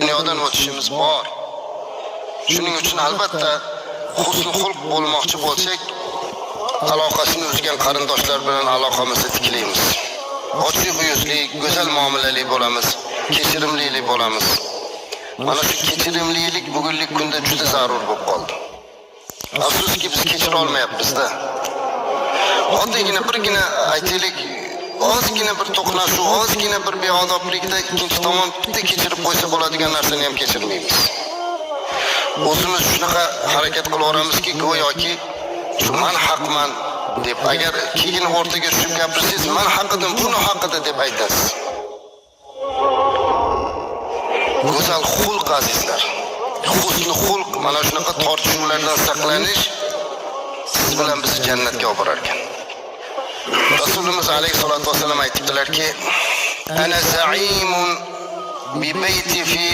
Dunyodan o'tishimiz bor. Shuning uchun albatta husnul xulq bo'lmoqchi bo'lsak, aloqasini uzgan qarindoshlar bilan aloqamizni tiklaymiz. Ochiq yuzlik, go'zal muomalali bo'lamiz, kechirimli bo'lamiz. Mana shu kechirimlilik bugungi kunda juda zarur bo'lib qoldi. Afsuski biz kechira olmayapmiz-da. Oddiygina birgina aytaylik, ozgina bir to'qnashuv, ozgina bir beodoblikda ikkinchi tomon bitta kechirib qo'ysa bo'ladigan narsani ham kechirmaymiz. O'zimiz shunaqa harakat qilaveramizki, go'yoki shu men haqman deb, agar keyin o'rtaga tushib gapirsangiz, men haqidim, buni haqida deb aytasiz. Go'zal xulq azizlar. Husnul xulq, mana shunaqa tortishuvlardan saqlanish siz bilan bizni jannatga olib borar ekan. Rasulimiz alayhisolatu vasallam aytibdilarki, ana za'imun bi bayti fi